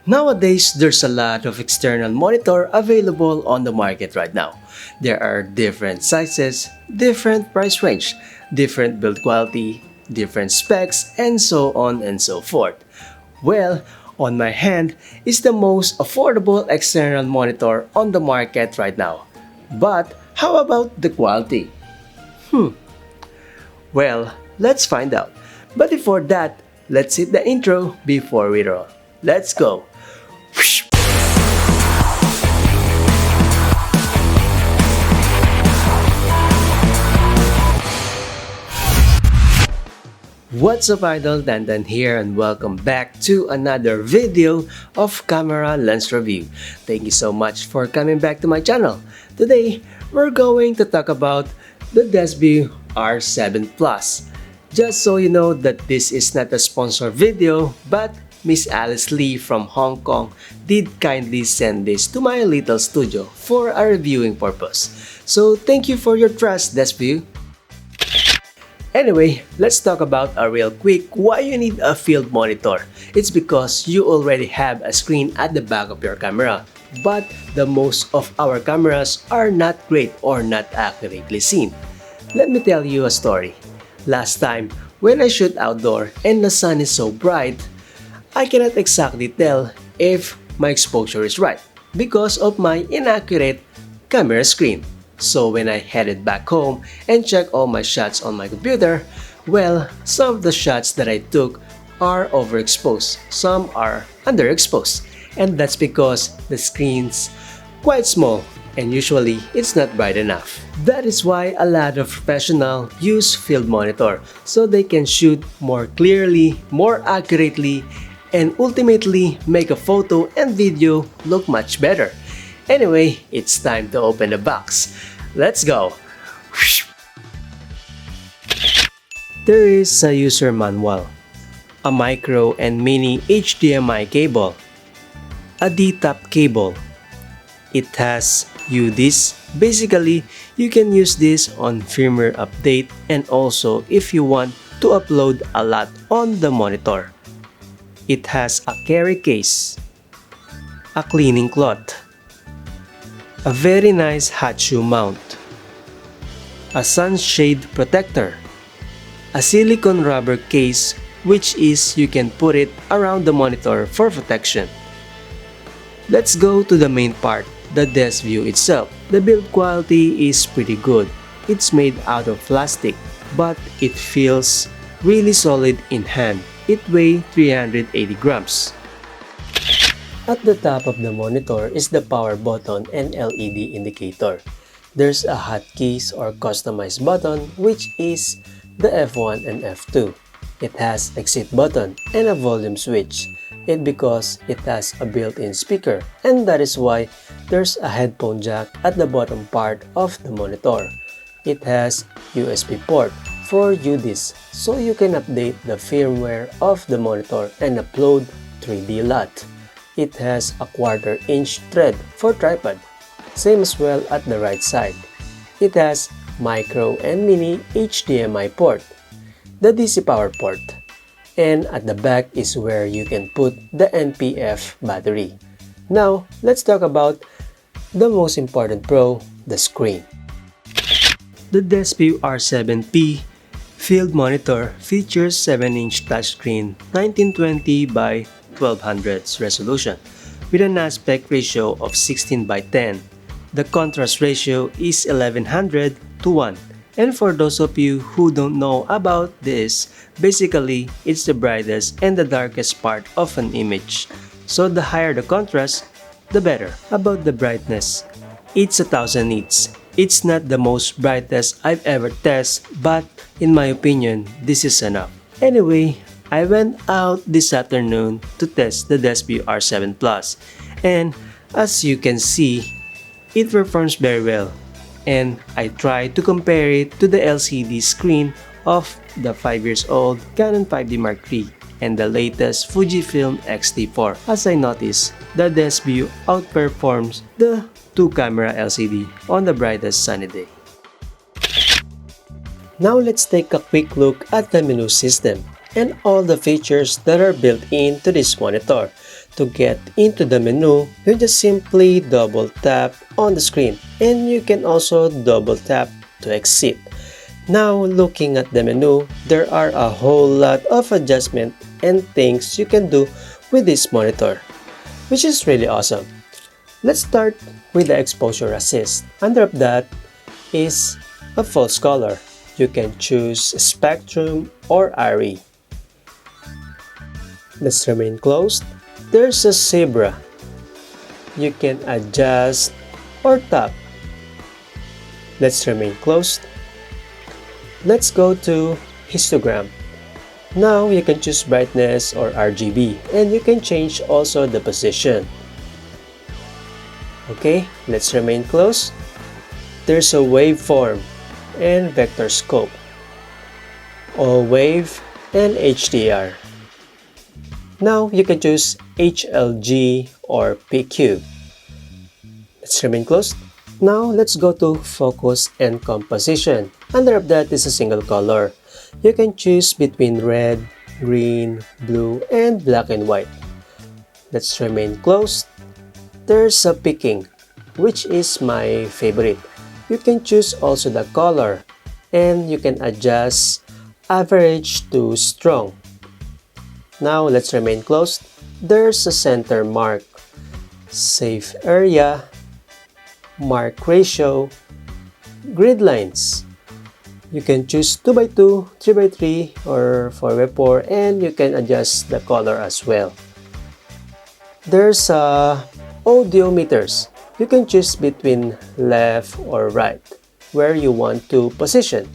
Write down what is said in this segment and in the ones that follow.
Nowadays, there's a lot of external monitor available on the market right now. There are different sizes, different price range, different build quality, different specs, and so on and so forth. Well, on my hand is the most affordable external monitor on the market right now. But how about the quality? Well, let's find out. But before that, let's hit the intro before we roll. Let's go! What's up idol, Dandan here and welcome back to another video of camera lens review. Thank you so much for coming back to my channel. Today, we're going to talk about the Desview R7 Plus. Just so you know that this is not a sponsored video, but Miss Alice Lee from Hong Kong did kindly send this to my little studio for a reviewing purpose. So thank you for your trust, Desview. Anyway, let's talk about a real quick why you need a field monitor. It's because you already have a screen at the back of your camera. But the most of our cameras are not great or not accurately seen. Let me tell you a story. Last time, when I shoot outdoor and the sun is so bright, I cannot exactly tell if my exposure is right because of my inaccurate camera screen. So when I headed back home and checked all my shots on my computer, well, some of the shots that I took are overexposed, some are underexposed, and that's because the screen's quite small and usually it's not bright enough. That is why a lot of professionals use field monitor so they can shoot more clearly, more accurately, and ultimately make a photo and video look much better. Anyway, it's time to open the box. Let's go! There is a user manual, a micro and mini HDMI cable, a D-top cable. It has UDIs. Basically, you can use this on firmware update and also if you want to upload a lot on the monitor. It has a carry case, a cleaning cloth, a very nice hot shoe mount, a sunshade protector, a silicone rubber case which is you can put it around the monitor for protection. Let's go to the main part, the Desview itself. The build quality is pretty good. It's made out of plastic, but it feels really solid in hand. It weighs 380 grams. At the top of the monitor is the power button and LED indicator. There's a hotkeys or customized button which is the F1 and F2. It has exit button and a volume switch. It because it has a built-in speaker and that is why there's a headphone jack at the bottom part of the monitor. It has USB port for UDIs so you can update the firmware of the monitor and upload 3D LUT. It has a 1/4 inch thread for tripod, same as well at the right side. It has micro and mini HDMI port, the DC power port, and at the back is where you can put the NPF battery. Now, let's talk about the most important pro, the screen. The Desview R7P field monitor features 7-inch touchscreen 1920 by 1200 resolution with an aspect ratio of 16:10. The contrast ratio is 1100 to 1. And for those of you who don't know about this, basically it's the brightest and the darkest part of an image. So the higher the contrast, the better. About the brightness, it's 1000 nits. It's not the most brightest I've ever tested, but in my opinion, this is enough. Anyway, I went out this afternoon to test the Desview R7 Plus, and as you can see, it performs very well. And I tried to compare it to the LCD screen of the 5 years old Canon 5D Mark III and the latest Fujifilm X-T4. As I noticed, the Desview outperforms the 2-camera LCD on the brightest sunny day. Now let's take a quick look at the menu system. and all the features that are built into this monitor. To get into the menu, you just simply double tap on the screen, and you can also double tap to exit. Now looking at the menu, there are a whole lot of adjustment and things you can do with this monitor, which is really awesome. Let's start with the exposure assist. Under that is a false color. You can choose spectrum or RE. Let's remain closed. There's a zebra. You can adjust or tap. Let's remain closed. Let's go to histogram. Now you can choose brightness or RGB, and you can change also the position. Okay, let's remain closed. There's a waveform and vector scope, all wave and HDR. Now you can choose HLG or PQ. Let's remain closed. Now let's go to focus and composition. Under that is a single color. You can choose between red, green, blue, and black and white. Let's remain closed. There's a picking, which is my favorite. You can choose also the color, and you can adjust average to strong. Now let's remain closed. There's a center mark, safe area, mark ratio, grid lines. You can choose 2x2, 3x3, or 4x4, and you can adjust the color as well. There's audio meters. You can choose between left or right, where you want to position.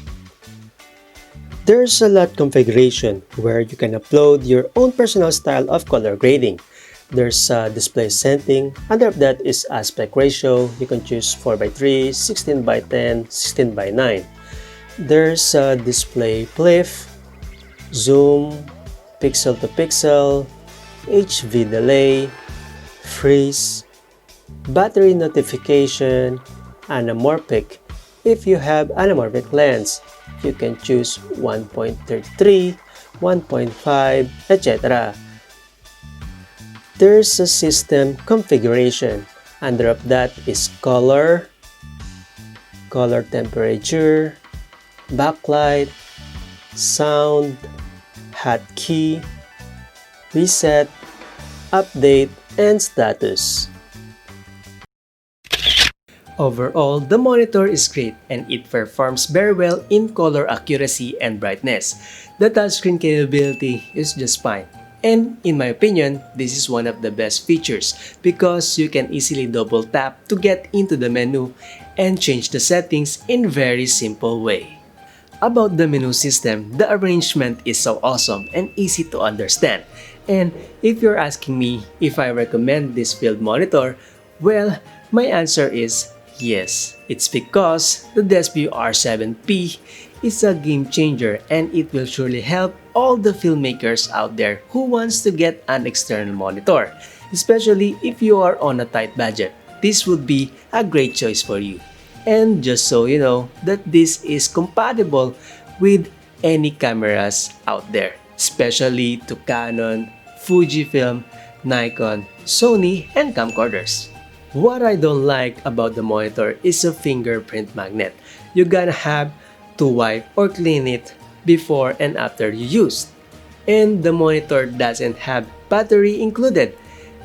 There's a lot configuration where you can upload your own personal style of color grading. There's a display setting. Under that is aspect ratio. You can choose 4x3, 16x10, 16x9. There's a display flip, zoom, pixel to pixel, HV delay, freeze, battery notification, anamorphic. If you have anamorphic lens, you can choose 1.33, 1.5, etc. There's a system configuration. Under that is color, color temperature, backlight, sound, hotkey, reset, update, and status. Overall, the monitor is great and it performs very well in color accuracy and brightness. The touchscreen capability is just fine. And in my opinion, this is one of the best features because you can easily double tap to get into the menu and change the settings in very simple way. About the menu system, the arrangement is so awesome and easy to understand. And if you're asking me if I recommend this build monitor, well, my answer is yes. It's because the Desview R7P is a game changer and it will surely help all the filmmakers out there who wants to get an external monitor. Especially if you are on a tight budget, this would be a great choice for you. And just so you know that this is compatible with any cameras out there, especially to Canon, Fujifilm, Nikon, Sony, and camcorders. What I don't like about the monitor is a fingerprint magnet. You're gonna have to wipe or clean it before and after you use. And the monitor doesn't have battery included.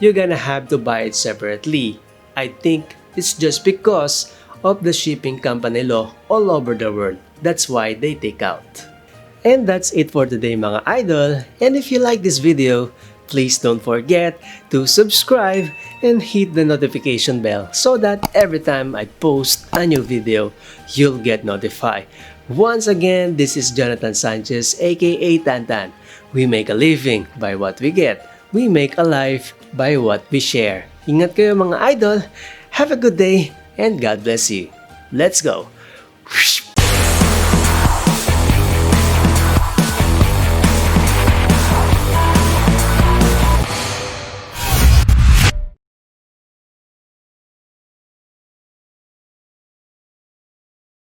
You're gonna have to buy it separately. I think it's just because of the shipping company law all over the world. That's why they take out. And that's it for today mga idol. And if you like this video, please don't forget to subscribe and hit the notification bell so that every time I post a new video, you'll get notified. Once again, this is Jonathan Sanchez aka Tantan. We make a living by what we get. We make a life by what we share. Ingat kayo mga idol. Have a good day and God bless you. Let's go!